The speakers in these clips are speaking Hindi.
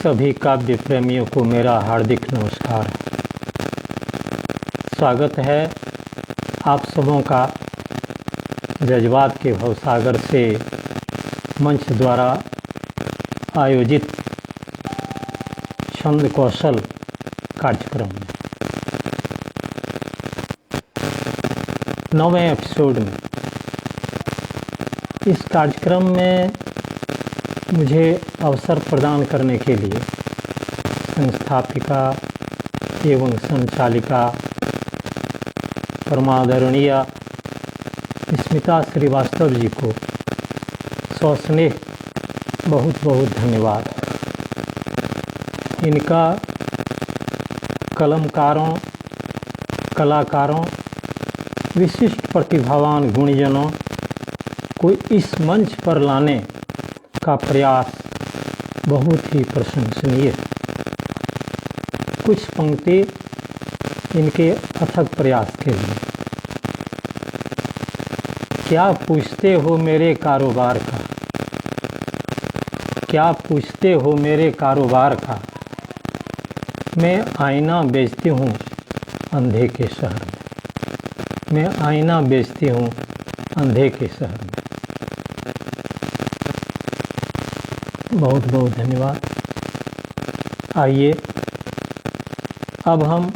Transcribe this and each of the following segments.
सभी काव्य प्रेमियों को मेरा हार्दिक नमस्कार। स्वागत है आप सबों का जज्बात के भवसागर से मंच द्वारा आयोजित छंद कौशल कार्यक्रम में 9वें एपिसोड में। इस कार्यक्रम में मुझे अवसर प्रदान करने के लिए संस्थापिका एवं संचालिका परमादरणीय स्मिता श्रीवास्तव जी को सस्नेह बहुत बहुत धन्यवाद। इनका कलमकारों, कलाकारों, विशिष्ट प्रतिभावान गुणीजनों को इस मंच पर लाने का प्रयास बहुत ही प्रशंसनीय है। कुछ पंक्ति इनके अथक प्रयास के लिए। क्या पूछते हो मेरे कारोबार का, क्या पूछते हो मेरे कारोबार का, मैं आईना बेचती हूँ अंधे के शहर में, मैं आईना बेचती हूँ अंधे के शहर में। बहुत बहुत धन्यवाद। आइए अब हम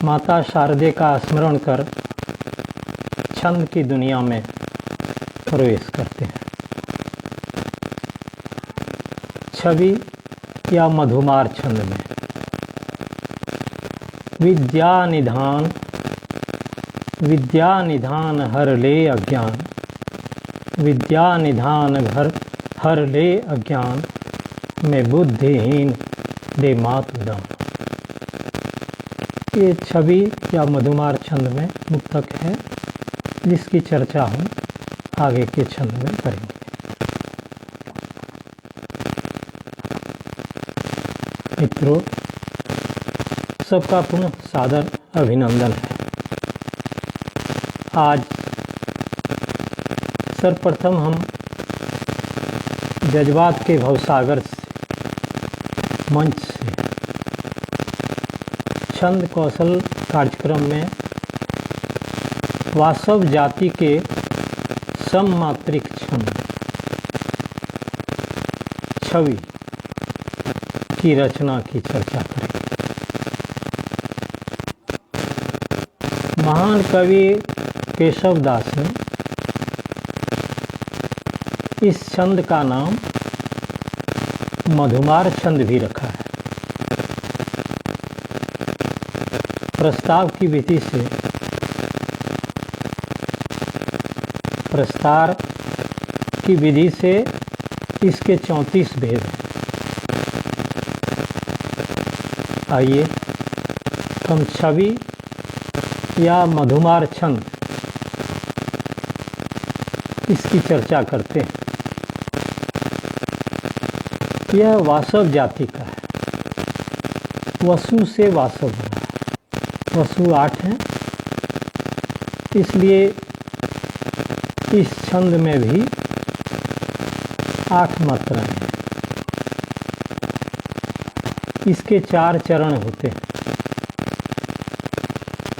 माता शारदे का स्मरण कर छंद की दुनिया में प्रवेश करते हैं। छवि या मधुमार छंद में विद्या निधान हर ले अज्ञान, विद्या निधान हर ले अज्ञान, में बुद्धिहीन दे मातु दान। ये छवि या मधुमार छंद में मुक्तक है, जिसकी चर्चा हम आगे के छंद में करेंगे। मित्रों, सबका पुनः सादर अभिनंदन है। आज सर्वप्रथम हम जज्बात के भवसागर से मंच से छंद कौशल कार्यक्रम में वासव जाति के सममात्रिक छंद छवि की रचना की चर्चा करेंगे। महान कवि केशवदास ने इस छंद का नाम मधुमार छंद भी रखा है। प्रस्ताव की विधि से प्रस्तार की विधि से इसके 34 भेद हैं। आइए हम छवि या मधुमार छंद इसकी चर्चा करते हैं। यह वासव जाति का है। वसु से वासव बना है। वसु 8 हैं, इसलिए इस छंद में भी 8 मात्राएं हैं। इसके 4 चरण होते हैं,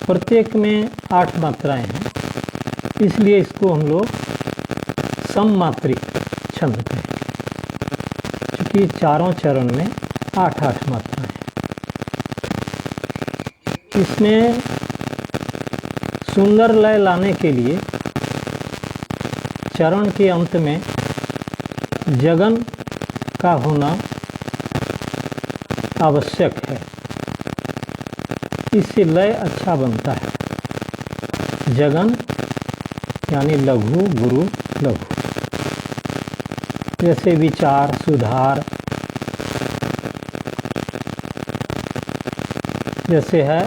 प्रत्येक में 8 मात्राएं हैं, इसलिए इसको हम लोग सममात्रिक छंद कहें, क्योंकि चारों चरण में 8-8 मात्राएं हैं। इसमें सुंदर लय लाने के लिए चरण के अंत में जगन का होना आवश्यक है। इससे लय अच्छा बनता है। जगन यानी लघु, गुरु, लघु। जैसे विचार, सुधार, जैसे है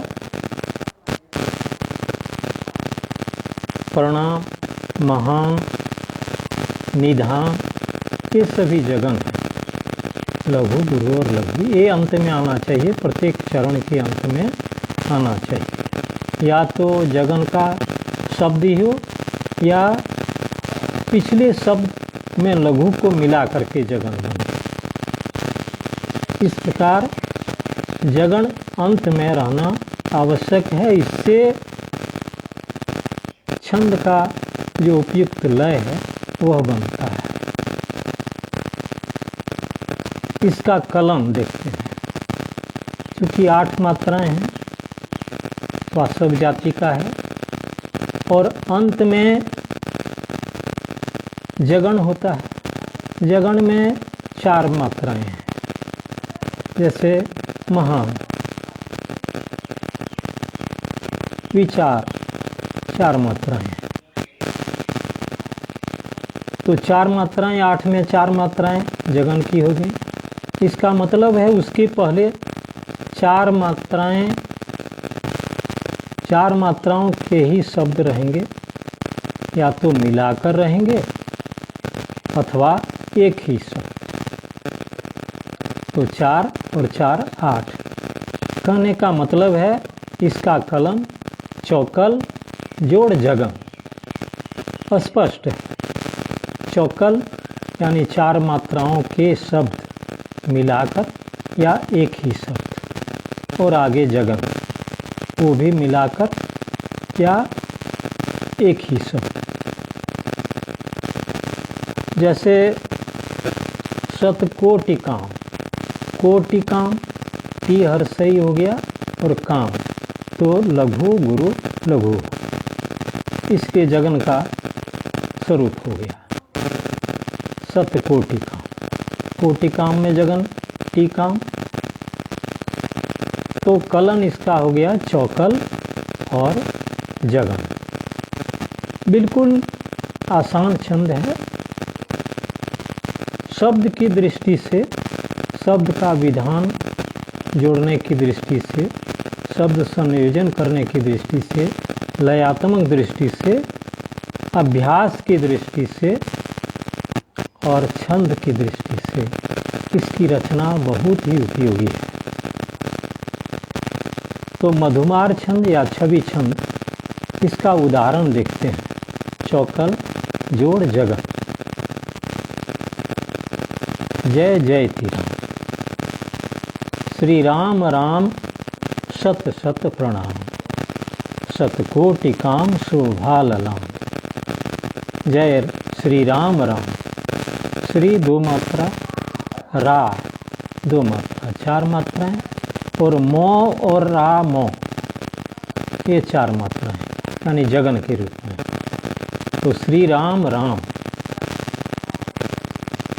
प्रणाम, महान, निधान, ये सभी जगन है। लघु, गुरु और लघु ये अंत में आना चाहिए, प्रत्येक चरण के अंत में आना चाहिए। या तो जगन का शब्द ही हो या पिछले शब्द में लघु को मिला करके जगन बने। इस प्रकार जगन अंत में रहना आवश्यक है। इससे छंद का जो उपयुक्त लय है वह बनता है। इसका कलन देखते हैं। क्योंकि 8 मात्राएं हैं, वास्तव जाति का है और अंत में जगन होता है। जगन में 4 मात्राएं हैं, जैसे महान, विचार, 4 मात्राएं हैं। तो 4 मात्राएं, 8 में 4 मात्राएं जगन की हो गई। इसका मतलब है उसके पहले 4 मात्राओं के ही शब्द रहेंगे, या तो मिलाकर रहेंगे अथवा एक ही शब्द। तो 4 और 4 8। कहने का मतलब है इसका कलन चौकल जोड़ जगन स्पष्ट है। चौकल यानी 4 मात्राओं के शब्द मिलाकर या एक ही शब्द, और आगे जगन वो भी मिलाकर या एक ही शब्द। जैसे शतकोटि काम, कोटि काम, टी हर्षई हो गया और काम, तो लघु गुरु लघु, इसके जगन का स्वरूप हो गया शतकोटि काम। कोटि काम में जगन टी काम, तो कलन इसका हो गया चौकल और जगन। बिल्कुल आसान छंद है। शब्द की दृष्टि से, शब्द का विधान जोड़ने की दृष्टि से, शब्द संयोजन करने की दृष्टि से, लयात्मक दृष्टि से, अभ्यास की दृष्टि से और छंद की दृष्टि से इसकी रचना बहुत ही उपयोगी है। तो मधुमार छंद या छवि छंद, इसका उदाहरण देखते हैं। चौकल जोड़ जगन। जय जय राम, श्री राम राम शत शत प्रणाम, शतकोटि काम शोभा ललाम। जय श्री राम राम, श्री 2 मात्रा, रा 2 मात्रा, 4 मात्राएं, और मो और रा मो, ये 4 मात्राएं यानी जगन के रूप में। तो श्री राम राम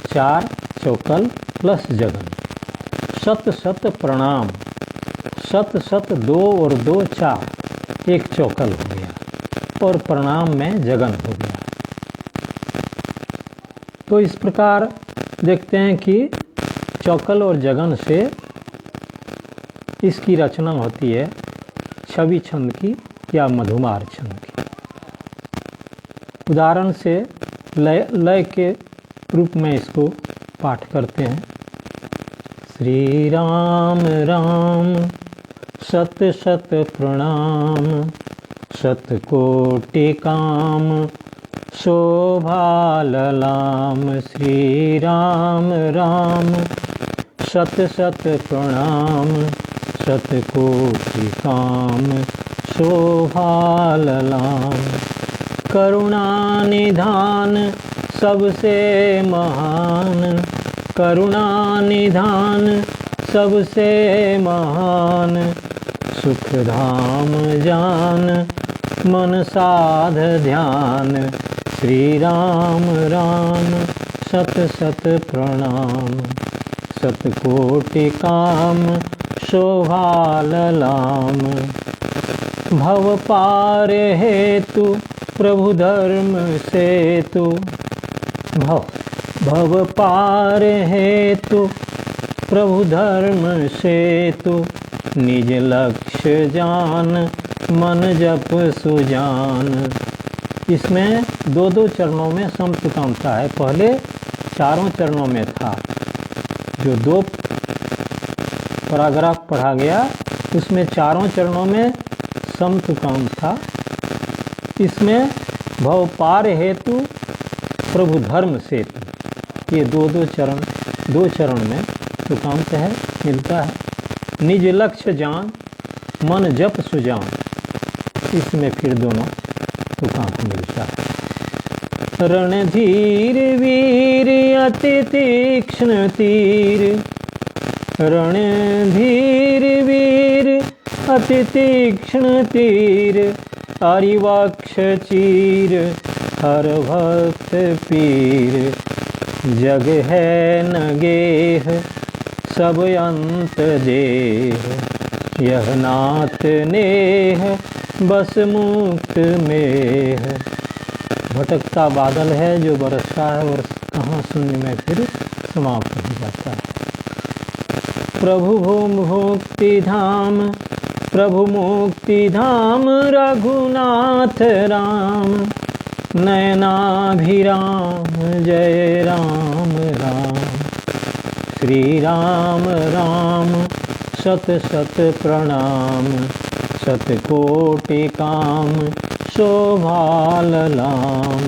4 चौकल प्लस जगन। शत शत प्रणाम, शत शत 2 और 2 4, 1 चौकल हो गया और प्रणाम में जगन हो गया। तो इस प्रकार देखते हैं कि चौकल और जगन से इसकी रचना होती है छवि छंद की या मधुमार छंद की। उदाहरण से लय के रूप में इसको पाठ करते हैं। श्री राम राम शत शत प्रणाम, शतकोटि काम शोभा ललाम। श्री राम राम शत शत प्रणाम, शतकोटि काम शोभा ललाम। करुणा निधान सबसे महान, करुणा निधान सबसे महान। सुख धाम जान मन साध ध्यान। श्री राम राम शत शत प्रणाम, शतकोटि काम शोभा ललाम। भव पार हेतु प्रभु धर्म सेतु, भव पार हेतु प्रभु धर्म सेतु। निज लक्ष्य जान मन जप सुजान। इसमें 2-2 चरणों में समतुकामता है। पहले 4 चरणों में था। जो 2 पैराग्राफ पढ़ा गया उसमें 4 चरणों में समतुकाम था। इसमें भव पार हेतु प्रभु धर्म सेतु, ये दो चरण में तुकांत है, मिलता है। निज लक्ष्य जान मन जप सुजान, इसमें फिर दोनों तुकांत मिलता है। रणधीर वीर अति तीक्ष्ण तीर, रणधीर वीर अति तीक्ष्ण तीर, हरिवक्ष चीर हर भक्त पीर, जग है न गेह सब अंत देह, यह नाथ नेह बस मुक्त मेह। भटकता बादल है जो बरसता है और कहाँ शून्य में फिर समाप्त हो जाता है। प्रभु मुक्ति धाम, प्रभु मुक्ति धाम, रघुनाथ राम, नयनाभिराम जय राम राम। श्री राम राम सत सत प्रणाम, शतकोटि काम शोभाललाम।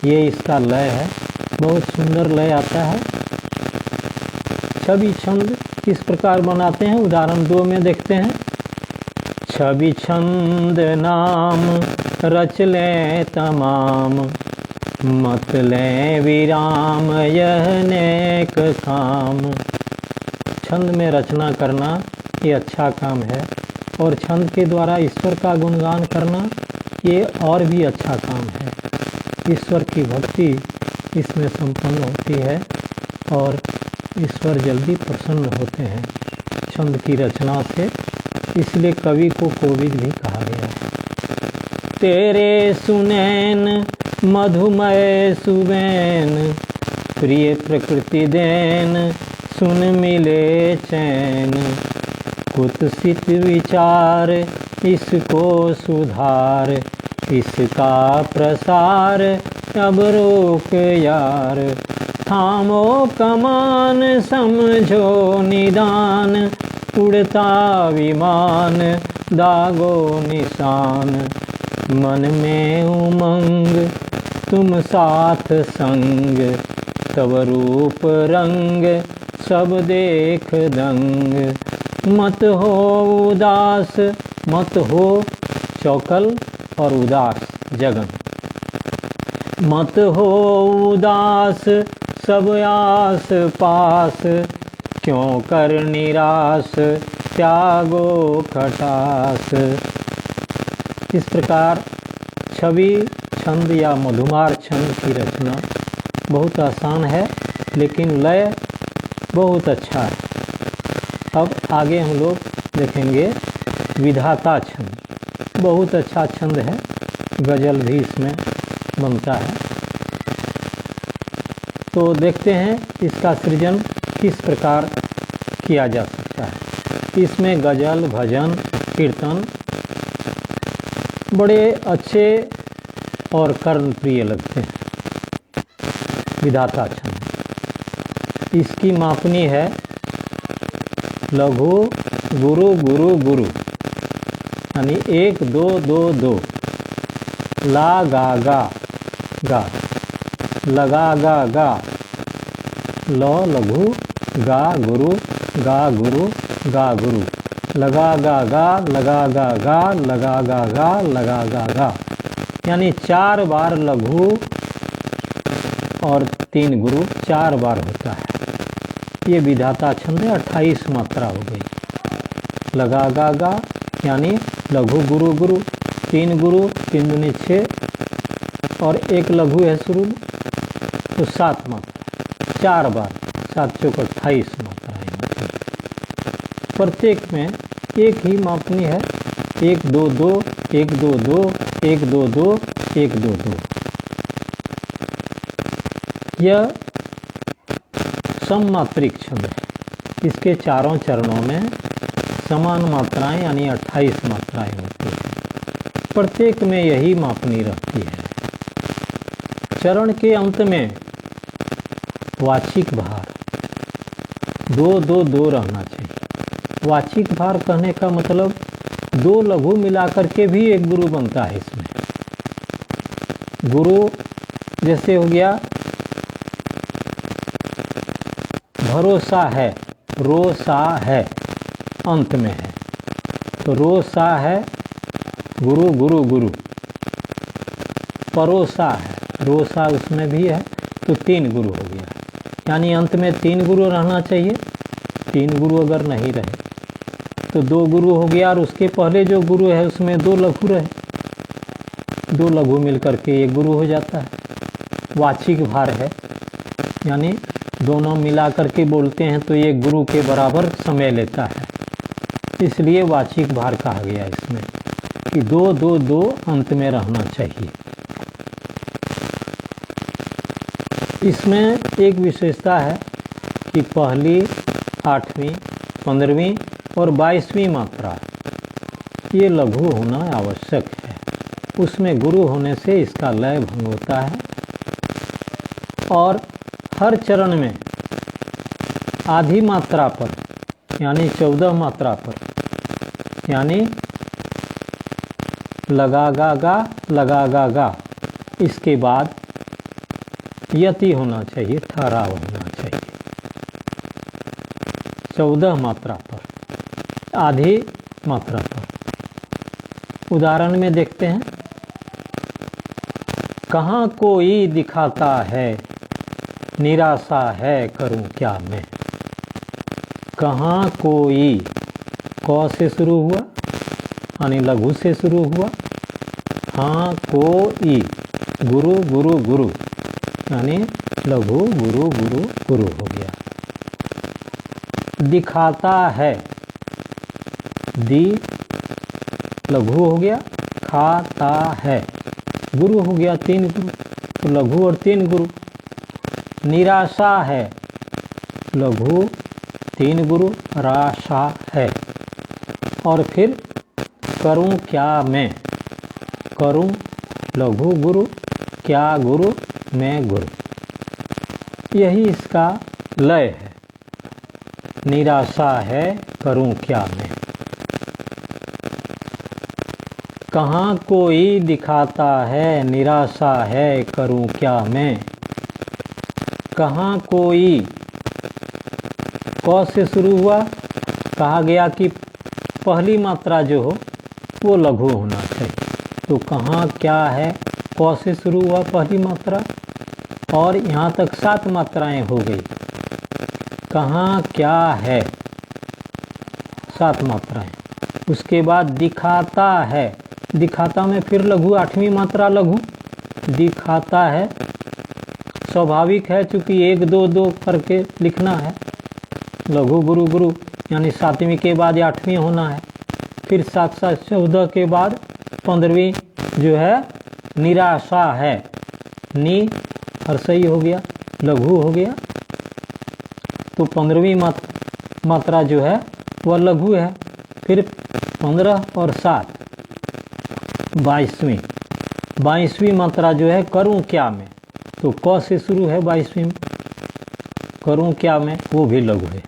ये इसका लय है, बहुत सुंदर लय आता है। छवि छंद किस प्रकार बनाते हैं, उदाहरण 2 में देखते हैं। छवि छंद नाम रच लें तमाम, मत लें विराम यह नेक काम। छंद में रचना करना ये अच्छा काम है, और छंद के द्वारा ईश्वर का गुणगान करना ये और भी अच्छा काम है। ईश्वर की भक्ति इसमें संपन्न होती है और ईश्वर जल्दी प्रसन्न होते हैं छंद की रचना से, इसलिए कवि को कोविद भी कहा गया है। तेरे सुनैन मधुमय सुबैन, प्रिय प्रकृति देन सुन मिले चैन, कुत्सित विचार इसको सुधार, इसका प्रसार अब रोक यार। थामो कमान समझो निदान, उड़ता विमान दागो निशान। मन में उमंग तुम साथ संग, तब रूप रंग सब देख दंग। मत हो उदास, मत हो चौकल और उदास जगन। मत हो उदास सब आस पास, क्यों कर निराश त्यागो खटास। इस प्रकार छवि छंद या मधुमार छंद की रचना बहुत आसान है, लेकिन लय बहुत अच्छा है। अब आगे हम लोग देखेंगे विधाता छंद। बहुत अच्छा छंद है, गज़ल भी इसमें बनता है। तो देखते हैं इसका सृजन किस प्रकार किया जा सकता है। इसमें गज़ल, भजन, कीर्तन बड़े अच्छे और कर्णप्रिय लगते हैं। विधाता छंद इसकी मापनी है लघु गुरु गुरु गुरु, यानी 1 2 2 2। ला गा गा गा, लगा गा गा, लो लघु, गा गुरु गा गुरु गा गुरु, लगा गा गा, लगा गा गा, लगा गा गा, लगा गा गा। यानी 4 बार लघु और 3 गुरु 4 बार होता है। ये विधाता छंद है, 28 मात्रा हो गई। लगा गा गा यानी लघु गुरु गुरु, 3 गुरु 3 दूनी 6 और 1 लघु है शुरू में, तो 7 मात्रा 4 बार, 7 चौक 28 मात्रा है। प्रत्येक में एक ही मापनी है, 1 2 2 1 2 2 1 2 2 1 2 2। यह सममात्रिक छंद है। इसके चारों चरणों में समान मात्राएं यानी 28 मात्राएं होती हैं। प्रत्येक में यही मापनी रहती है। चरण के अंत में वाचिक भार 2 2 2 रहना चाहिए। वाचिक भार कहने का मतलब 2 लघु मिलाकर के भी 1 गुरु बनता है। इसमें गुरु जैसे हो गया भरोसा है, रोसा है, अंत में है। तो रोसा है, गुरु गुरु गुरु। परोसा है, रोसा उसमें भी है, तो 3 गुरु हो गया। यानी अंत में 3 गुरु रहना चाहिए। 3 गुरु अगर नहीं रहे तो 2 गुरु हो गया, और उसके पहले जो गुरु है उसमें 2 लघु रहे, 2 लघु मिलकर के 1 गुरु हो जाता है। वाचिक भार है, यानी दोनों मिला करके बोलते हैं तो 1 गुरु के बराबर समय लेता है, इसलिए वाचिक भार कहा गया इसमें कि 2 2 2 अंत में रहना चाहिए। इसमें एक विशेषता है कि पहली, 8वीं, 15वीं और 22वीं मात्रा ये लघु होना आवश्यक है। उसमें गुरु होने से इसका लय भंग होता है। और हर चरण में आधी मात्रा पर, यानी 14 मात्रा पर, यानी लगा गा गा, इसके बाद यति होना चाहिए, ठहराव होना चाहिए। 14 मात्रा पर, आधी मात्रा पर। उदाहरण में देखते हैं, कहाँ कोई दिखाता है, निराशा है करूं क्या मैं। कहाँ कोई, क से शुरू हुआ, यानी लघु से शुरू हुआ। हाँ कोई, गुरु गुरु गुरु, यानी लघु गुरु गुरु गुरु हो गया। दिखाता है, दी लघु हो गया, खाता है गुरु हो गया, 3 गुरु, तो लघु और 3 गुरु। निराशा है, लघु 3 गुरु, राशा है। और फिर करूं क्या मैं, करूं लघु गुरु, क्या गुरु, मैं गुरु। यही इसका लय है। निराशा है, करूं क्या मैं। कहाँ कोई दिखाता है, निराशा है करूं क्या मैं। कहाँ कोई, क से शुरू हुआ, कहा गया कि पहली मात्रा जो हो वो लघु होना चाहिए। तो कहाँ क्या है, क से शुरू हुआ पहली मात्रा, और यहाँ तक 7 मात्राएं हो गई। कहाँ क्या है, 7 मात्राएं। उसके बाद दिखाता है, दिखाता में फिर लघु, 8वीं मात्रा लघु। दिखाता है, स्वाभाविक है चूँकि 1 2 2 करके लिखना है। लघु गुरु गुरु, यानी 7वीं के बाद 8वीं होना है। फिर 7 7 14 के बाद 15वीं जो है निराशा है, नी हर सही हो गया, लघु हो गया। तो 15वीं मात्रा जो है वह लघु है। फिर 15 और 7 22वीं मात्रा जो है करूं क्या मैं, तो क से शुरू है 22वीं में, करूं क्या मैं, वो भी लघु है।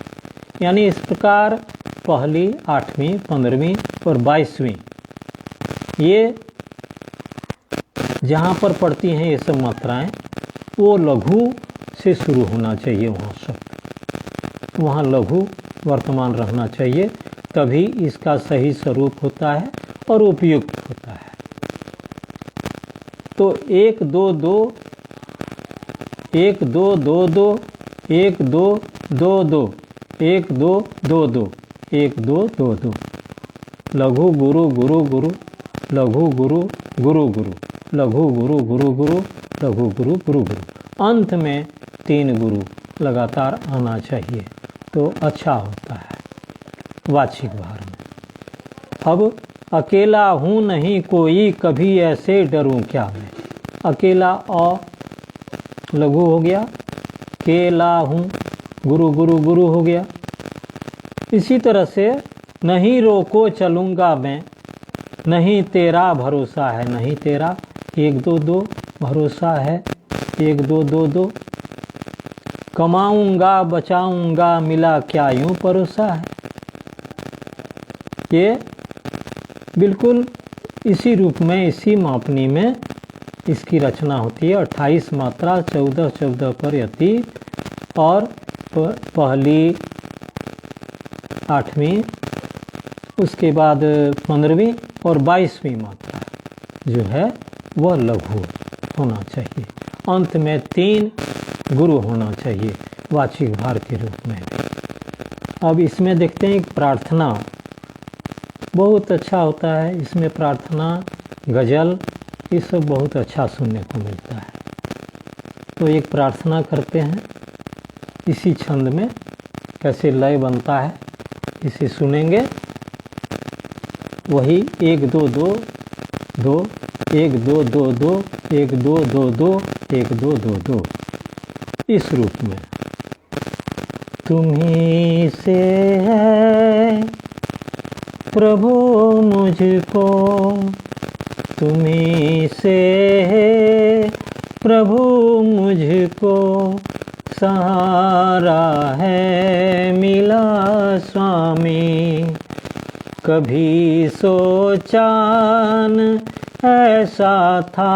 यानी इस प्रकार पहली, 8वीं, 15वीं और 22वीं ये जहाँ पर पड़ती हैं ये सब मात्राएं, वो लघु से शुरू होना चाहिए। वहाँ शब्द, वहाँ लघु वर्तमान रहना चाहिए, तभी इसका सही स्वरूप होता है और उपयुक्त होता है। तो 1 2 2 1 2 2 2 1 2 2 2 1 2 2 2 1 2 2 2। लघु गुरु गुरु गुरु, लघु गुरु गुरु गुरु, लघु गुरु गुरु गुरु, लघु गुरु गुरु गुरु। अंत में 3 गुरु लगातार आना चाहिए तो अच्छा होता है वाचिक भार में। अब अकेला हूँ नहीं कोई, कभी ऐसे डरूं क्या मैं। अकेला अ लघु हो गया, केला हूँ गुरु गुरु गुरु हो गया। इसी तरह से नहीं रोको चलूँगा मैं, नहीं तेरा भरोसा है, नहीं तेरा 1 2 2 भरोसा है 1 2 2 2। कमाऊँगा बचाऊँगा मिला क्या यूँ परोसा है। ये बिल्कुल इसी रूप में, इसी मापनी में इसकी रचना होती है। 28 मात्रा 14 14 पर यति और पहली 8वीं, उसके बाद 15वीं और 22वीं मात्रा जो है वह लघु होना चाहिए। अंत में 3 गुरु होना चाहिए वाचिक भार के रूप में। अब इसमें देखते हैं प्रार्थना बहुत अच्छा होता है। इसमें प्रार्थना, गज़ल, ये सब बहुत अच्छा सुनने को मिलता है। तो एक प्रार्थना करते हैं इसी छंद में, कैसे लय बनता है इसे सुनेंगे। वही 1 2 2 2 1 2 2 2 1 2 2 2 1 2 2 2 इस रूप में। तुम्हीं से है प्रभु मुझको, तुम्हीं से है प्रभु मुझको, सहारा है मिला स्वामी। कभी सोचा न ऐसा था,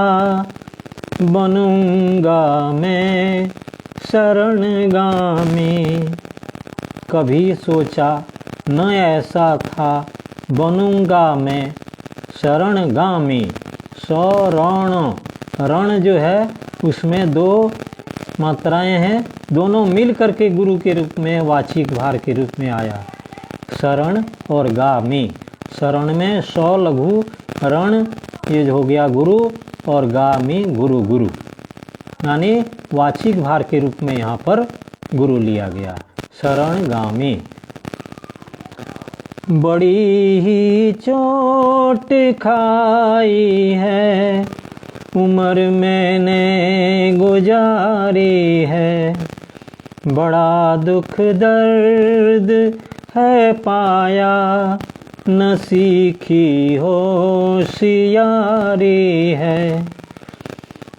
बनूंगा मैं शरणगामी। कभी सोचा न ऐसा था, बनूंगा मैं शरणगामी। शरण, रण जो है उसमें 2 मात्राएं हैं, दोनों मिल करके गुरु के रूप में, वाचिक भार के रूप में आया। शरण और गामी। शरण में सौ लघु, रण ये हो गया गुरु, और गामी गुरु गुरु, यानी वाचिक भार के रूप में यहाँ पर गुरु लिया गया। शरण गामी। बड़ी ही चोट खाई है, उम्र मैंने गुजारी है। बड़ा दुख दर्द है पाया, न सीखी होशियारी है।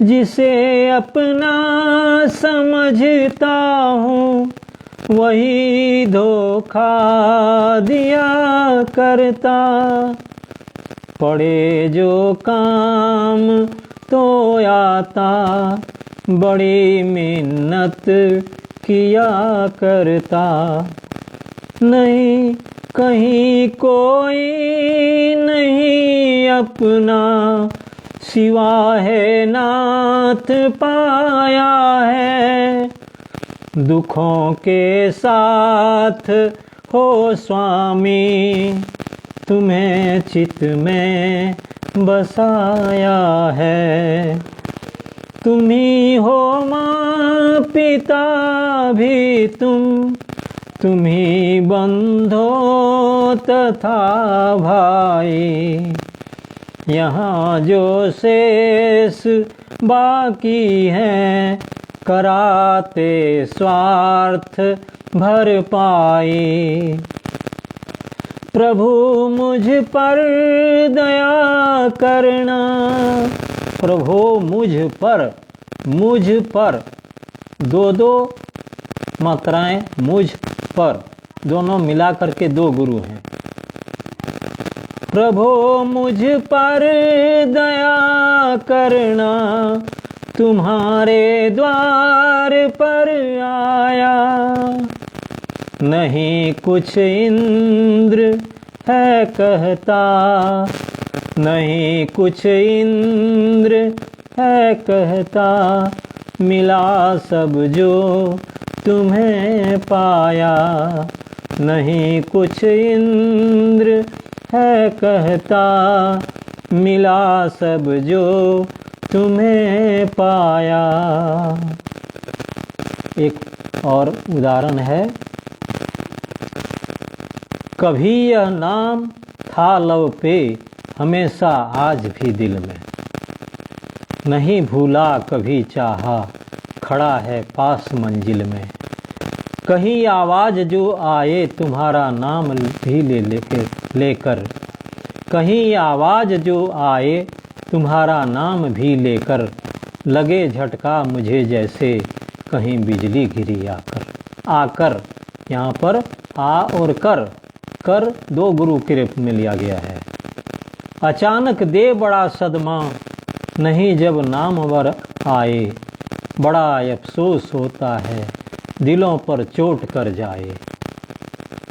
जिसे अपना समझता हूँ, वही धोखा दिया करता। पड़े जो काम तो आता, बड़ी मिन्नत किया करता। नहीं कहीं कोई नहीं अपना, सिवा है नाथ पाया है। दुखों के साथ हो स्वामी, तुम्हें चित में बसाया है। तुम्ही हो माँ पिता भी तुम्ही बंधो तथा भाई। यहाँ जो शेष बाकी हैं, कराते स्वार्थ भरपाई। प्रभु मुझ पर दया करना, प्रभु मुझ पर 2 मात्राएं, मुझ पर, दोनों मिला करके 2 गुरु हैं। प्रभु मुझ पर दया करना, तुम्हारे द्वार पर आया। नहीं कुछ इंद्र है कहता, नहीं कुछ इंद्र है कहता। मिला सब जो तुम्हें पाया, नहीं कुछ इंद्र है कहता। मिला सब जो तुम्हें पाया। एक और उदाहरण है। कभी यह नाम था लव पे, हमेशा आज भी दिल में। नहीं भूला कभी चाहा, खड़ा है पास मंजिल में। कहीं आवाज़ जो आए, तुम्हारा नाम भी लेकर। कहीं आवाज़ जो आए, तुम्हारा नाम भी लेकर। लगे झटका मुझे जैसे कहीं बिजली गिरी आकर। यहाँ पर आ और कर 2 गुरु के रूप में लिया गया है। अचानक दे बड़ा सदमा, नहीं जब नामवर आए। बड़ा अफसोस होता है दिलों पर चोट कर जाए।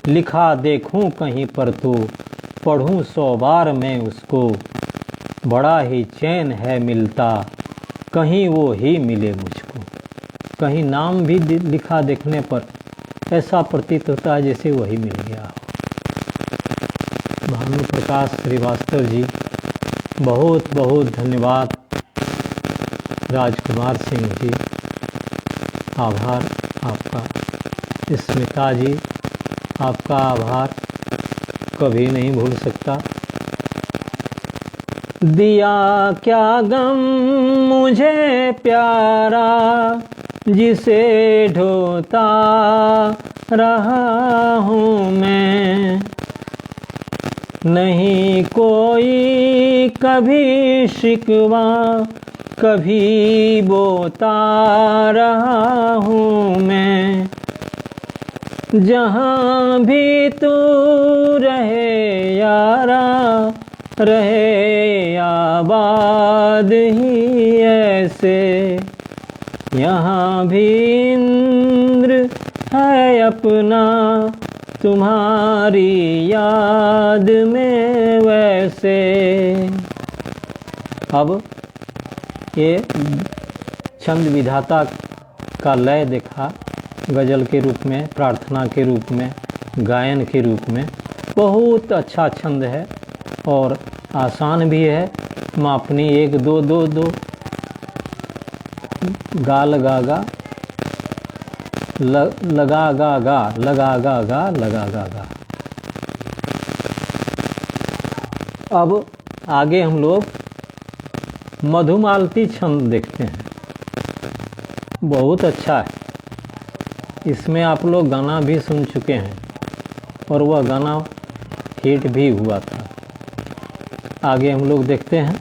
लिखा देखूं कहीं पर तो पढ़ूं 100 बार मैं उसको, बड़ा ही चैन है मिलता कहीं वो ही मिले मुझको। कहीं नाम भी लिखा देखने पर ऐसा प्रतीत होता है जैसे वही मिल गया हो। भानु प्रकाश श्रीवास्तव जी, बहुत बहुत धन्यवाद। राजकुमार सिंह जी, आभार आपका। स्मिता जी, आपका आभार कभी नहीं भूल सकता। दिया क्या गम मुझे प्यारा, जिसे ढोता रहा हूँ मैं, नहीं कोई कभी शिकवा, कभी बोता रहा हूँ मैं। जहाँ भी तू रहे यारा, रहे आबाद ही ऐसे। यहाँ भी इंद्र है अपना, तुम्हारी याद में वैसे। अब ये छंद विधाता का लय देखा, गज़ल के रूप में, प्रार्थना के रूप में, गायन के रूप में। बहुत अच्छा छंद है और आसान भी है। मापनी 1 2 2 2, गा लगा गा, लगा गा गा, लगा गा गा, लगा गा गा। अब आगे हम लोग मधुमालती छंद देखते हैं। बहुत अच्छा है। इसमें आप लोग गाना भी सुन चुके हैं और वह गाना हिट भी हुआ था। आगे हम लोग देखते हैं।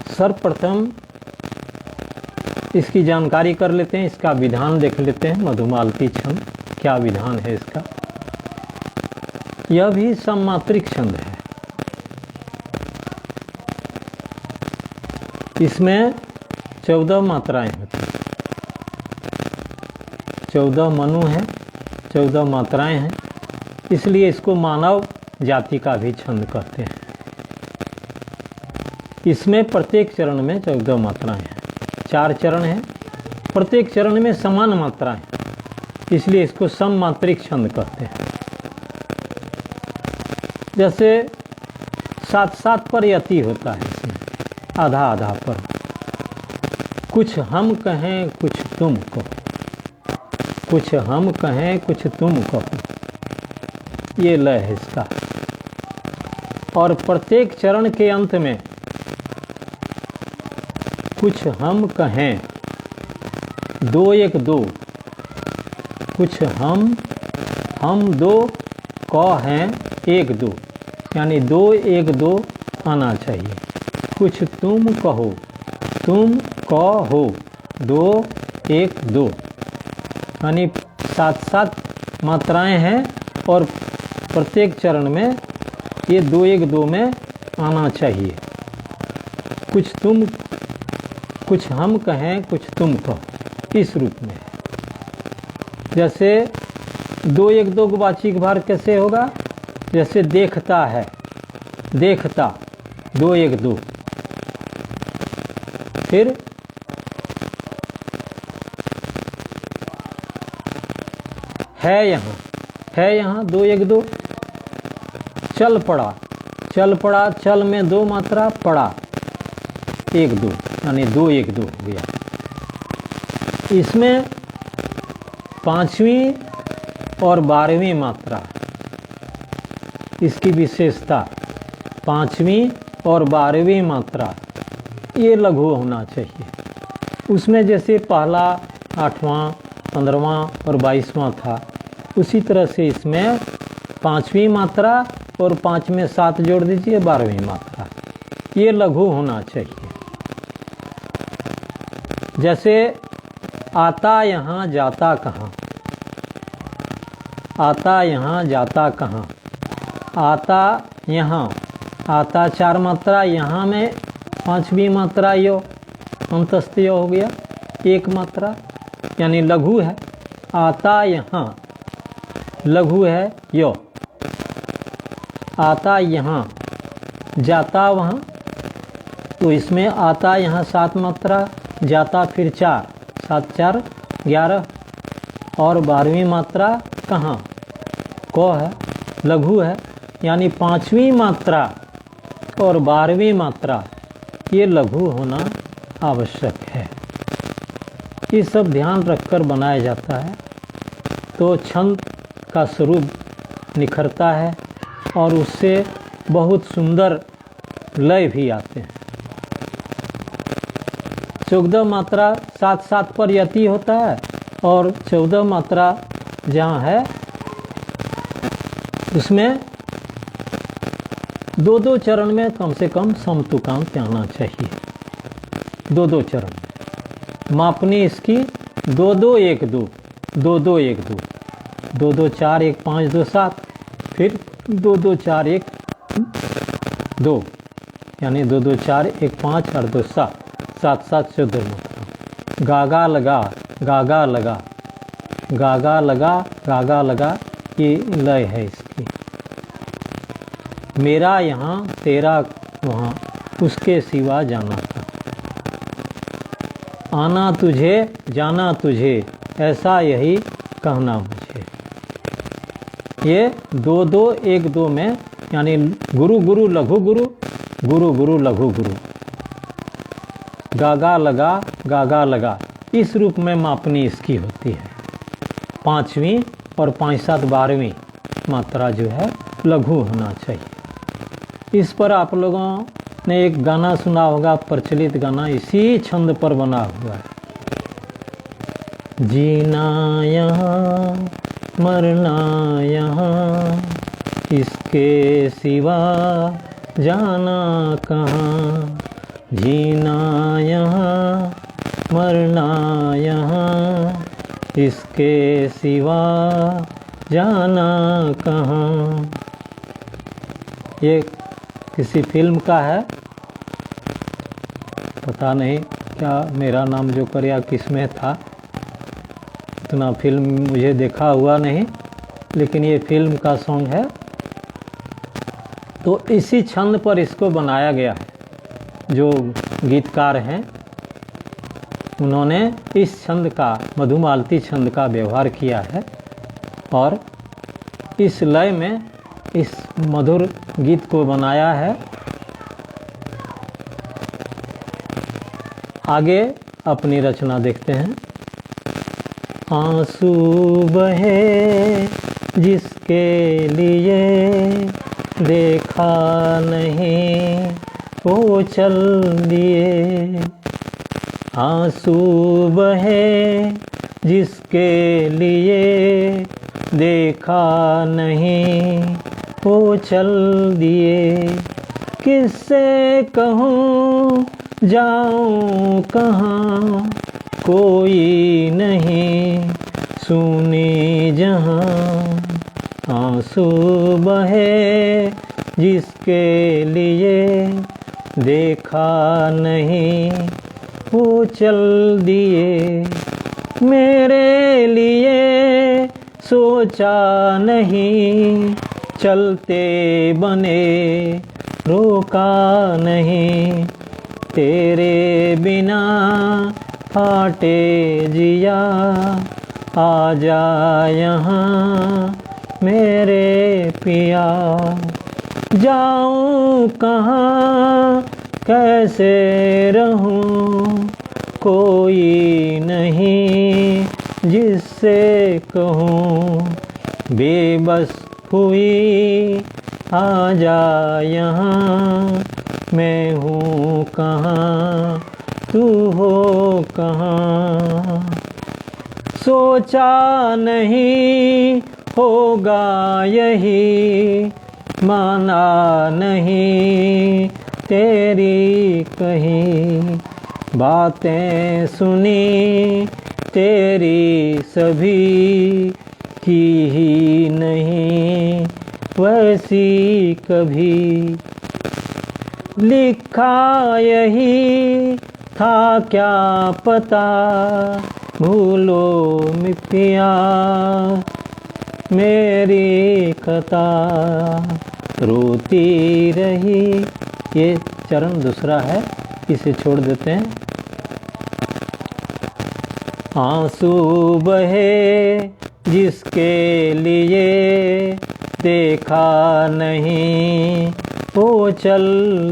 सर्वप्रथम इसकी जानकारी कर लेते हैं, इसका विधान देख लेते हैं। मधुमालती छंद क्या विधान है इसका। यह भी सममात्रिक छंद है। इसमें 14 मात्राएं होती हैं। 14 मनु हैं, 14 मात्राएं हैं, इसलिए इसको मानव जाति का भी छंद कहते हैं। इसमें प्रत्येक चरण में 14 मात्राएं हैं। 4 चरण हैं, प्रत्येक चरण में समान मात्राएं, इसलिए इसको सममात्रिक छंद कहते हैं। जैसे 7-7 पर यति होता है, इसमें आधा आधा पर। कुछ हम कहें कुछ तुम कहो, कुछ हम कहें कुछ तुम कहो, ये लय है इसका। और प्रत्येक चरण के अंत में कुछ हम कहें 2 1 2, कुछ हम 2 कहें 1 2, यानी 2 1 2 आना चाहिए। कुछ तुम कहो, तुम कहो 2 1 2, यानी 7-7 मात्राएं हैं और प्रत्येक चरण में ये 2 1 2 में आना चाहिए। कुछ हम कहें कुछ तुम कहो, इस रूप में। जैसे 2 1 2 का वाचिक भार कैसे होगा। जैसे देखता है, देखता 2 1 2। फिर है यहाँ 2 1 2। चल पड़ा, चल पड़ा, चल में 2 मात्रा, पड़ा 1 2, यानी 2 1 2 हो गया। इसमें 5वीं और 12वीं मात्रा, इसकी विशेषता 5वीं और 12वीं मात्रा ये लघु होना चाहिए। उसमें जैसे पहला 8वां 15वां और 22वां था, उसी तरह से इसमें 5वीं मात्रा और 5 में 7 जोड़ दीजिए, 12वीं मात्रा, ये लघु होना चाहिए। जैसे आता यहाँ जाता कहाँ, आता यहाँ जाता कहाँ, आता यहाँ, आता 4 मात्रा, यहाँ में 5वीं मात्रा यो, अंतस्थ यो हो गया, एक मात्रा यानी लघु है। आता यहाँ लघु है यो। आता यहाँ जाता वहाँ, तो इसमें आता यहाँ 7 मात्रा, जाता फिर 4, 7 4 11, और 12वीं मात्रा कहाँ को है, लघु है, यानी 5वीं मात्रा और 12वीं मात्रा ये लघु होना आवश्यक है। ये सब ध्यान रखकर बनाया जाता है तो छंद का स्वरूप निखरता है और उससे बहुत सुंदर लय भी आते हैं। 14 मात्रा 7-7 पर यति होता है और 14 मात्रा जहाँ है उसमें 2-2 चरण में कम से कम समतुकांत आना चाहिए। 2-2 चरण मापनी इसकी 2-2-1-2, 2-2-1-2, 2-2-4-1-5-2-7, फिर 2-2-4-1-2, यानी 2-2-4-1-5 और 2-7, 7-7 14 मात्रा। गागा लगा, गागा लगा, गागा लगा, गागा लगा, ये लय है इसकी। मेरा यहाँ तेरा वहाँ, उसके सिवा जाना था। आना तुझे जाना तुझे, ऐसा यही कहना मुझे। ये 2-2-1-2 में, यानी गुरु गुरु लघु गुरु, गुरु गुरु लघु गुरु, गागा लगा, गागा लगा, इस रूप में मापनी इसकी होती है। 5वीं और 5-7 12वीं मात्रा जो है लघु होना चाहिए। इस पर आप लोगों ने एक गाना सुना होगा, प्रचलित गाना, इसी छंद पर बना हुआ है। जीना यहाँ मरना यहाँ, इसके सिवा जाना कहाँ। जीना यहाँ मरना यहाँ, इसके सिवा जाना कहाँ। ये किसी फिल्म का है, पता नहीं क्या मेरा नाम जो कर या किस में था, इतना फिल्म मुझे देखा हुआ नहीं, लेकिन ये फिल्म का सॉन्ग है। तो इसी छंद पर इसको बनाया गया है। जो गीतकार हैं उन्होंने इस छंद का, मधुमालती छंद का व्यवहार किया है और इस लय में इस मधुर गीत को बनाया है। आगे अपनी रचना देखते हैं। आंसू बहे जिसके लिए देखा नहीं वो चल दिए। आंसू बहे जिसके लिए देखा नहीं वो चल दिए। किससे कहूँ जाऊँ कहाँ, कोई नहीं सुनी जहाँ। आंसू बहे जिसके लिए देखा नहीं वो चल दिए। मेरे लिए सोचा नहीं, चलते बने रोका नहीं। तेरे बिना फाटे जिया, आ जा यहाँ मेरे पिया। जाऊँ कहाँ कैसे रहूँ, कोई नहीं जिससे कहूँ। बेबस हुई आ जा यहाँ, मैं हूँ कहाँ तू हो कहाँ। सोचा नहीं होगा यही, माना नहीं तेरी कहीं। बातें सुनी तेरी सभी, की ही नहीं वैसी कभी। लिखा यही था क्या पता भूलो पिया मेरी कथा रोती रही। ये चरण दूसरा है, इसे छोड़ देते हैं। आंसू बहे जिसके लिए देखा नहीं वो चल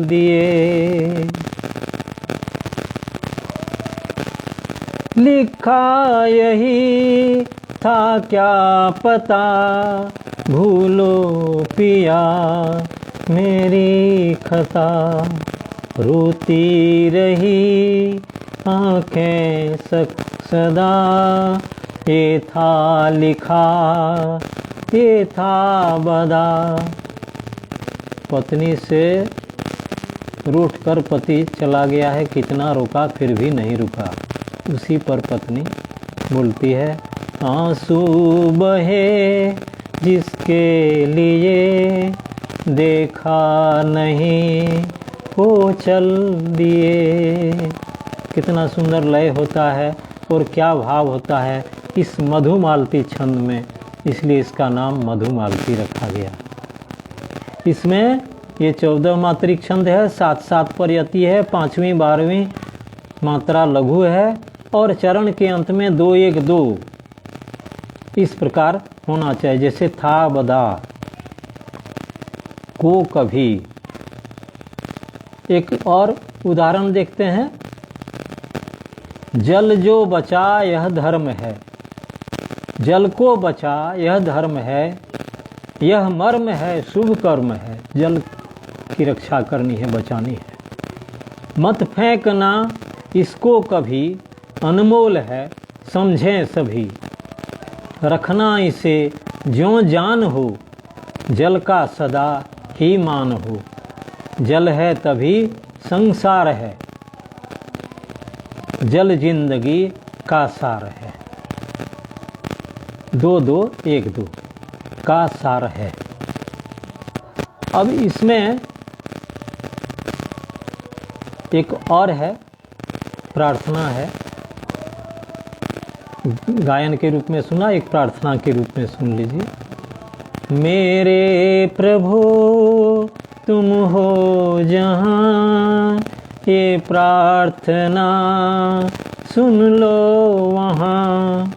दिए। लिखा यही था क्या पता भूलो पिया मेरी खता रोती रही आँखें सदा ये था लिखा ये था बदा। पत्नी से रूठ कर पति चला गया है, कितना रोका फिर भी नहीं रुका। उसी पर पत्नी बोलती है आंसू बहे जिसके लिए देखा नहीं वो चल दिए। कितना सुंदर लय होता है और क्या भाव होता है इस मधुमालती छंद में, इसलिए इसका नाम मधुमालती रखा गया। इसमें ये 14 मात्रिक छंद है, 7-7 पर यति है, 5वीं 12वीं मात्रा लघु है और चरण के अंत में 2-1-2 इस प्रकार होना चाहिए। जैसे था बदा को कभी। एक और उदाहरण देखते हैं। जल जो बचा यह धर्म है, जल को बचा यह धर्म है, यह मर्म है शुभ कर्म है। जल की रक्षा करनी है, बचानी है। मत फेंकना इसको कभी अनमोल है समझें सभी। रखना इसे ज्यों जान हो जल का सदा ही मान हो। जल है तभी संसार है, जल जिंदगी का सार है। 2-2-1-2 का सार है। अब इसमें एक और है, प्रार्थना है। गायन के रूप में सुना, एक प्रार्थना के रूप में सुन लीजिए। मेरे प्रभु तुम हो जहाँ ये प्रार्थना सुन लो वहाँ।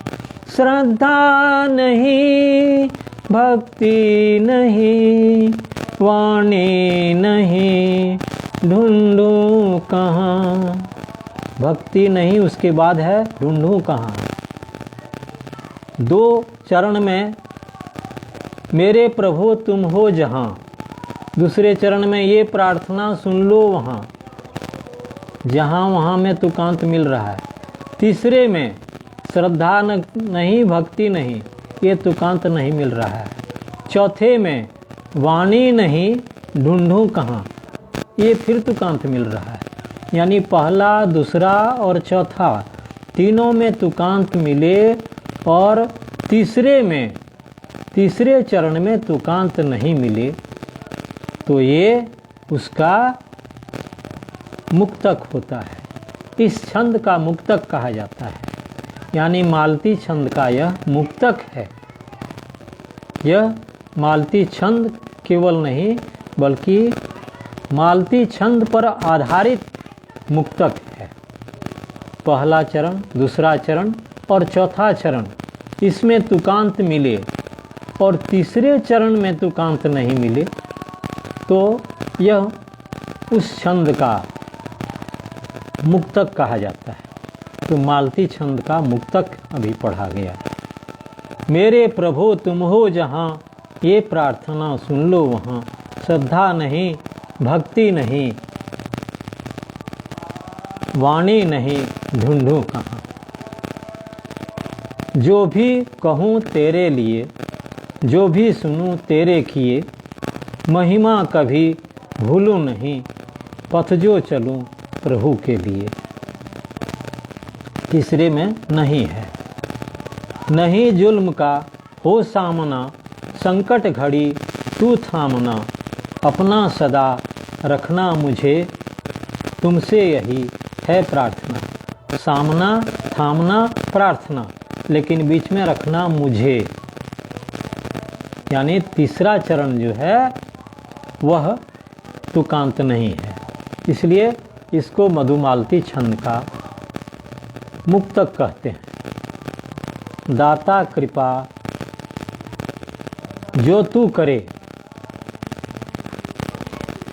श्रद्धा नहीं भक्ति नहीं वाणी नहीं ढूंढूं कहाँ। भक्ति नहीं, उसके बाद है ढूंढूं कहाँ। 2 चरण में मेरे प्रभु तुम हो जहाँ, दूसरे चरण में ये प्रार्थना सुन लो वहाँ। जहाँ वहाँ में तुकांत मिल रहा है। तीसरे में श्रद्धा नहीं भक्ति नहीं, ये तुकांत नहीं मिल रहा है। चौथे में वाणी नहीं ढूंढूं कहाँ, ये फिर तुकांत मिल रहा है। यानी पहला दूसरा और चौथा तीनों में तुकांत मिले और तीसरे चरण में तुकांत नहीं मिले तो ये उसका मुक्तक होता है। इस छंद का मुक्तक कहा जाता है। यानी मालती छंद का यह मुक्तक है। यह मालती छंद केवल नहीं बल्कि मालती छंद पर आधारित मुक्तक है। पहला चरण, दूसरा चरण और चौथा चरण इसमें तुकांत मिले और तीसरे चरण में तुकांत नहीं मिले तो यह उस छंद का मुक्तक कहा जाता है। तो मालती छंद का मुक्तक अभी पढ़ा गया। मेरे प्रभु तुम हो जहाँ ये प्रार्थना सुन लो वहाँ। श्रद्धा नहीं भक्ति नहीं वाणी नहीं ढूंढूं कहाँ। जो भी कहूँ तेरे लिए, जो भी सुनूं तेरे किए, महिमा कभी भूलूं नहीं, पथ जो चलूं प्रभु के लिए। तीसरे में नहीं है। नहीं जुल्म का हो सामना, संकट घड़ी तू थामना, अपना सदा रखना मुझे, तुमसे यही है प्रार्थना। सामना, थामना, प्रार्थना, लेकिन बीच में रखना मुझे। यानी तीसरा चरण जो है वह तुकांत नहीं है, इसलिए इसको मधुमालती छंद का मुक्तक कहते हैं। दाता कृपा जो तू करे,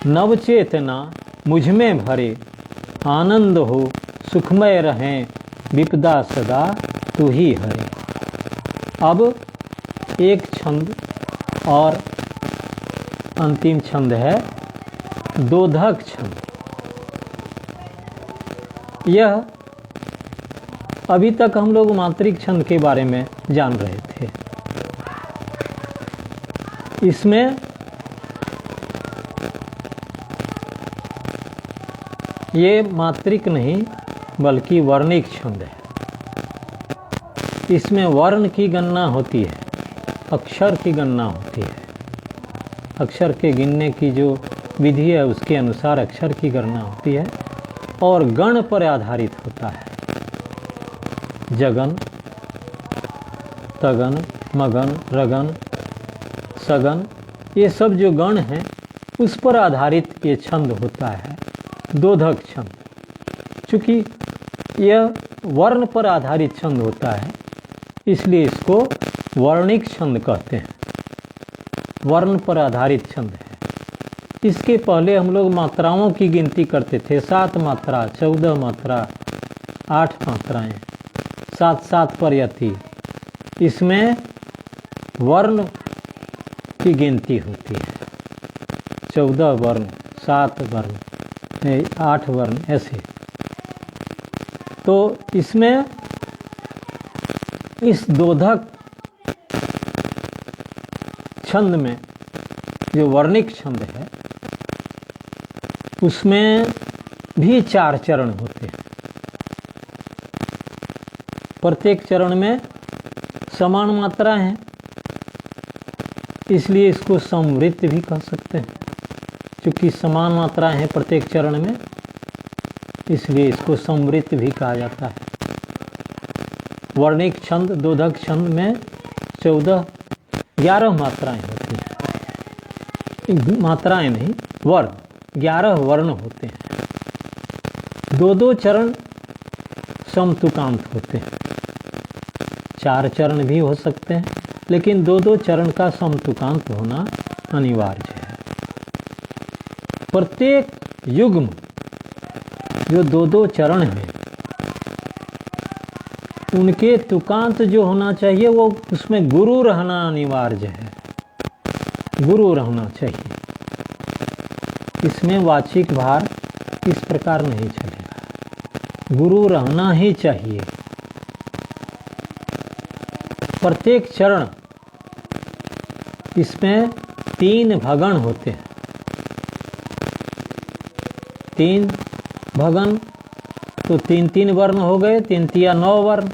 नवचेतना मुझ में भरे, आनंद हो सुखमय रहें, विपदा सदा तू ही हरे। अब एक छंद और अंतिम छंद है दोधक छंद। यह अभी तक हम लोग मात्रिक छंद के बारे में जान रहे थे। इसमें ये मात्रिक नहीं बल्कि वर्णिक छंद है। इसमें वर्ण की गणना होती है, अक्षर की गणना होती है। अक्षर के गिनने की जो विधि है उसके अनुसार अक्षर की गणना होती है और गण पर आधारित होता है। जगन, तगन, मगन, रगन, सगन, ये सब जो गण हैं उस पर आधारित ये छंद होता है दोधक छंद। चूँकि यह वर्ण पर आधारित छंद होता है इसलिए इसको वर्णिक छंद कहते हैं। वर्ण पर आधारित छंद है। इसके पहले हम लोग मात्राओं की गिनती करते थे। 7 मात्रा, 14 मात्रा, 8 मात्राएं, 7-7 पर यह थी। इसमें वर्ण की गिनती होती है। 14 वर्ण, 7 वर्ण, 8 वर्ण, ऐसे। तो इसमें इस दोधक छंद में जो वर्णिक छंद है उसमें भी 4 चरण होते हैं। प्रत्येक चरण में समान मात्रा है, इसलिए इसको समवृत्त भी कह सकते हैं। क्योंकि समान मात्रा है प्रत्येक चरण में, इसलिए इसको समवृत्त भी कहा जाता है। वर्णिक छंद दोधक छंद में 11 मात्राएं होती हैं। मात्राएं नहीं, वर्ण, 11 वर्ण होते हैं। 2-2 चरण समतुकांत होते हैं। 4 चरण भी हो सकते हैं, लेकिन 2-2 चरण का समतुकांत होना अनिवार्य है। प्रत्येक युग्म जो 2-2 चरण हैं उनके तुकांत जो होना चाहिए वो उसमें गुरु रहना अनिवार्य है। गुरु रहना चाहिए। इसमें वाचिक भार इस प्रकार नहीं चलेगा, गुरु रहना ही चाहिए। प्रत्येक चरण इसमें 3 भगण होते हैं। 3 भगन तो 3-3 वर्ण हो गए, 3-3 9 वर्ण,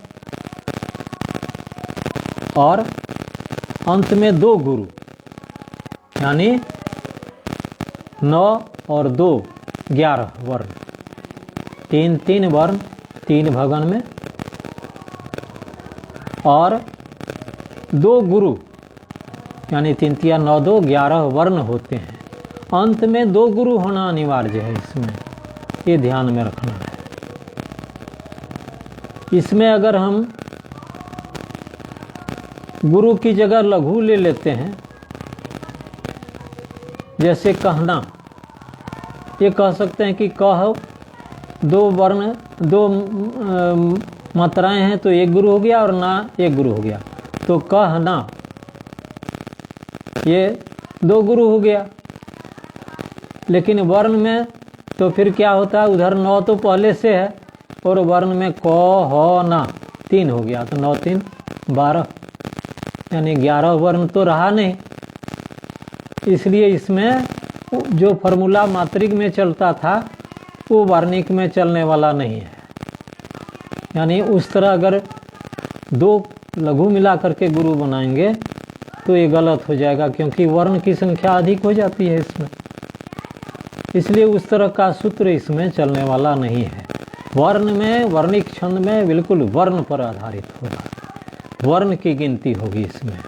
और अंत में 2 गुरु, यानी 9 और 2 11 वर्ण। 3-3 वर्ण 3 भगन में और 2 गुरु, यानी 3-3 9 2 11 वर्ण होते हैं। अंत में 2 गुरु होना अनिवार्य है। इसमें ये ध्यान में रखना है। इसमें अगर हम गुरु की जगह लघु ले लेते हैं, जैसे कहना, ये कह सकते हैं कि कह 2 वर्ण 2 मात्राएं हैं तो 1 गुरु हो गया और ना 1 गुरु हो गया, तो कहना ये 2 गुरु हो गया। लेकिन वर्ण में तो फिर क्या होता है, उधर 9 तो पहले से है और वर्ण में क ह ना 3 हो गया, तो 9 3 12, यानी 11 वर्ण तो रहा नहीं। इसलिए इसमें जो फॉर्मूला मात्रिक में चलता था वो वर्णिक में चलने वाला नहीं है। यानी उस तरह अगर 2 लघु मिला करके गुरु बनाएंगे तो ये गलत हो जाएगा, क्योंकि वर्ण की संख्या अधिक हो जाती है इसमें। इसलिए उस तरह का सूत्र इसमें चलने वाला नहीं है। वर्ण में, वर्णिक छंद में बिल्कुल वर्ण पर आधारित होगा, वर्ण की गिनती होगी इसमें।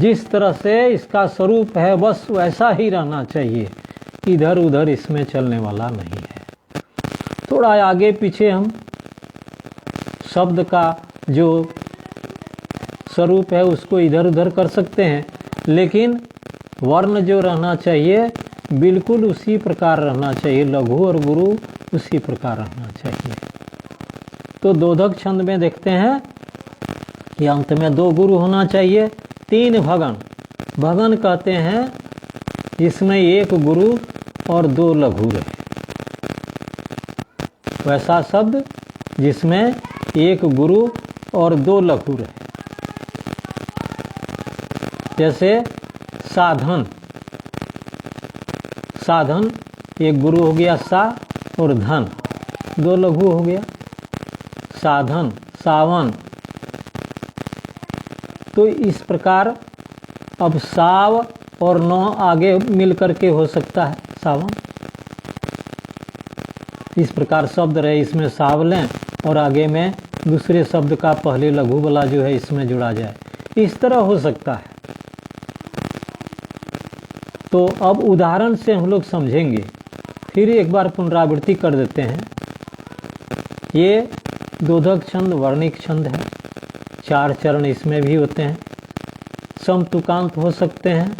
जिस तरह से इसका स्वरूप है बस वैसा ही रहना चाहिए, इधर उधर इसमें चलने वाला नहीं है। थोड़ा आगे पीछे हम शब्द का जो स्वरूप है उसको इधर उधर कर सकते हैं, लेकिन वर्ण जो रहना चाहिए बिल्कुल उसी प्रकार रहना चाहिए, लघु और गुरु उसी प्रकार रहना चाहिए। तो दोधक छंद में देखते हैं कि अंत में 2 गुरु होना चाहिए, 3 भगन। भगन कहते हैं इसमें 1 गुरु और 2 लघु रहे, वैसा शब्द जिसमें 1 गुरु और 2 लघु रहे। जैसे साधन, साधन 1 गुरु हो गया सा और धन 2 लघु हो गया, साधन, सावन। तो इस प्रकार अब साव और नौ आगे मिल करके हो सकता है सावन। इस प्रकार शब्द रहे, इसमें साव लें और आगे में दूसरे शब्द का पहले लघु वाला जो है इसमें जुड़ा जाए, इस तरह हो सकता है। तो अब उदाहरण से हम लोग समझेंगे, फिर एक बार पुनरावृत्ति कर देते हैं। ये दोधक छंद वर्णिक छंद है, 4 चरण इसमें भी होते हैं, समतुकांत हो सकते हैं,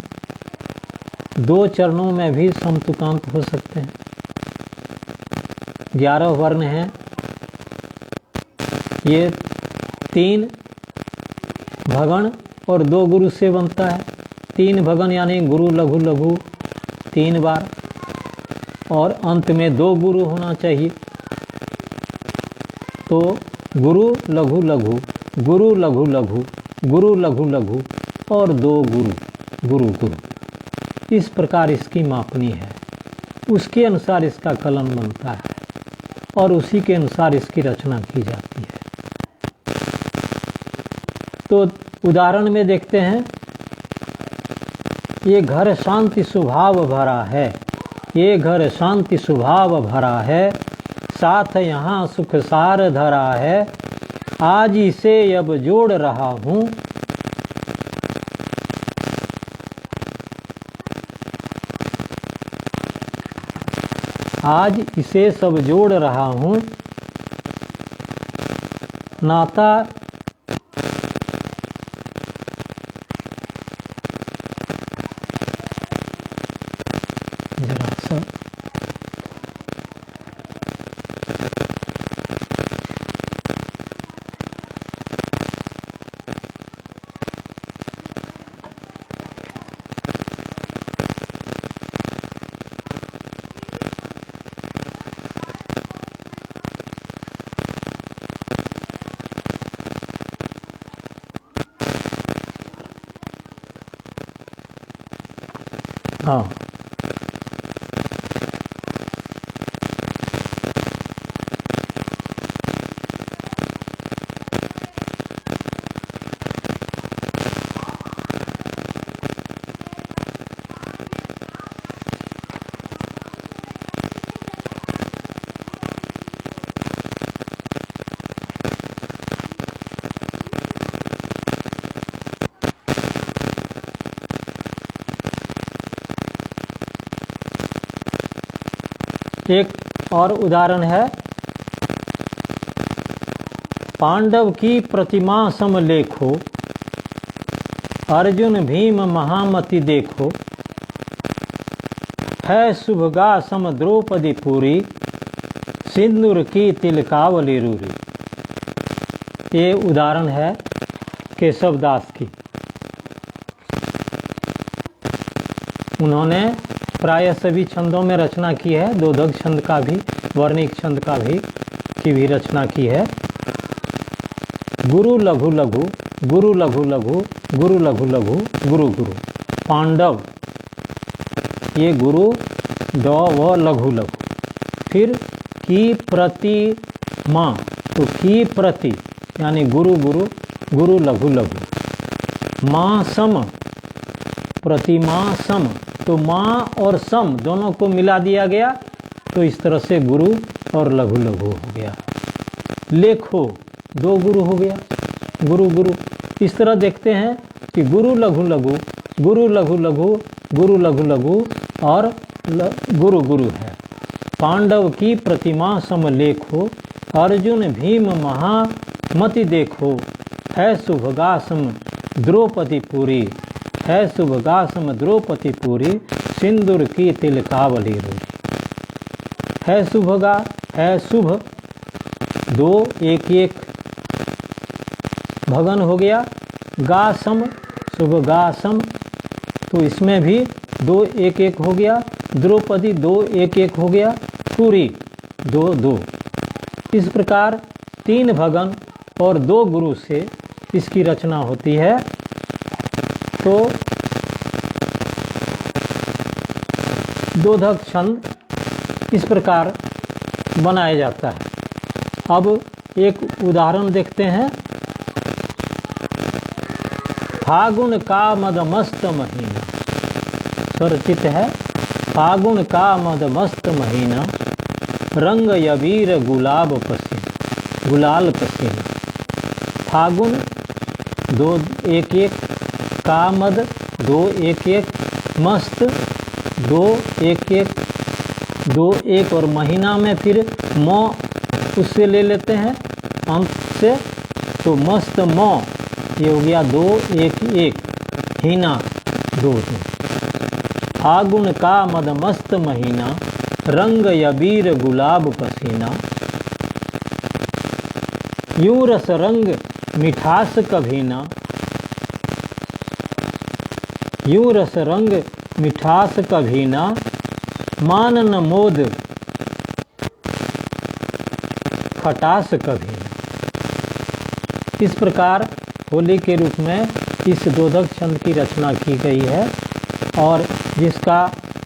2 चरणों में भी समतुकांत हो सकते हैं। 11 वर्ण हैं, ये 3 भगन और 2 गुरु से बनता है। 3 भगन यानी गुरु लघु लघु 3 बार, और अंत में 2 गुरु होना चाहिए। तो गुरु लघु लघु, गुरु लघु लघु, गुरु लघु लघु और 2 गुरु, गुरु गुरु, इस प्रकार इसकी मापनी है। उसके अनुसार इसका कलन बनता है और उसी के अनुसार इसकी रचना की जाती है। तो उदाहरण में देखते हैं, ये घर शांति स्वभाव भरा है, ये घर शांति स्वभाव भरा है, साथ यहाँ सुख सार धरा है, आज इसे अब जोड़ रहा हूँ, आज इसे सब जोड़ रहा हूँ, नाता जरा सा हाँ, एक और उदाहरण है, पांडव की प्रतिमा सम लेखो, अर्जुन भीम महामति देखो, है शुभगा सम द्रौपदी पूरी, सिंदूर की तिलकावली रूरी। ये उदाहरण है केशवदास की। उन्होंने प्राय सभी छंदों में रचना की है, दोधक छंद का भी, वर्णिक छंद का भी की भी रचना की है। गुरु लघु लघु, गुरु लघु लघु, गुरु लघु लघु, गुरु गुरु। पांडव ये गुरु, ड व लघु लघु। फिर की प्रति माँ, तो की प्रति यानी गुरु गुरु, गुरु लघु लघु। माँ सम, प्रतिमा सम, तो माँ और सम दोनों को मिला दिया गया, तो इस तरह से गुरु और लघु लघु हो गया। लेखो, दो गुरु हो गया, गुरु गुरु। इस तरह देखते हैं कि गुरु लघु लघु, गुरु लघु लघु, गुरु लघु लघु और गुरु गुरु है। पांडव की प्रतिमा सम लेखो, अर्जुन भीम महामति देखो, है सुभगासम द्रौपदी पूरी, है सुभगासम द्रौपदी पूरी, सिंदूर की तिलकावली रूरी। है सुभगा, है शुभ, दो एक एक भगन हो गया। गासम, शुभ गासम, तो इसमें भी दो एक एक हो गया। द्रौपदी, दो एक एक हो गया। पूरी, दो दो। इस प्रकार तीन भगन और दो गुरु से इसकी रचना होती है। तो दोधक छंद इस प्रकार बनाया जाता है। अब एक उदाहरण देखते हैं। फागुन का मदमस्त महीना, स्वरचित है। फागुन का मदमस्त महीना, रंग यबीर गुलाब पसीना, गुलाल पसीना। फागुन, दो एक एक, कामद, दो एक एक, मस्त, दो एक एक, दो एक, और महीना में फिर मौ उससे ले लेते हैं अंत से, तो मस्त मौ, ये हो गया दो एक एक, हीना, दो दो। फागुन का मदमस्त महीना, रंग यबीर गुलाब पसीना, यूं रस रंग मिठास कभी ना, यूं रस रंग मिठास कभी ना, मानन मोद खटास कभी ना। इस प्रकार होली के रूप में इस दोधक छंद की रचना की गई है, और जिसका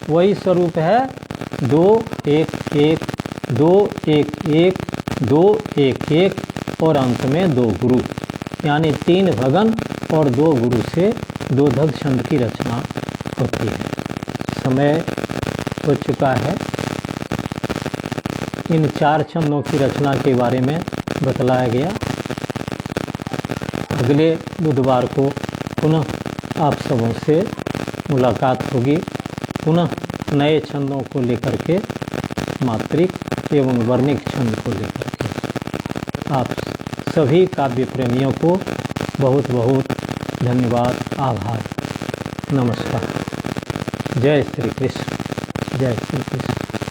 वही स्वरूप है दो एक एक, दो एक एक, दो एक एक, और अंत में दो गुरु, यानी तीन भगन और दो गुरु से दोधक छंद की रचना होती है। समय हो चुका है। इन चार छंदों की रचना के बारे में बतलाया गया। अगले बुधवार को पुनः आप सबों से मुलाकात होगी, पुनः नए छंदों को लेकर के, मात्रिक एवं वर्णिक छंद को लेकर के। आप सभी काव्य प्रेमियों को बहुत बहुत धन्यवाद, आभार, नमस्कार। जय श्री कृष्ण, जय श्री कृष्ण।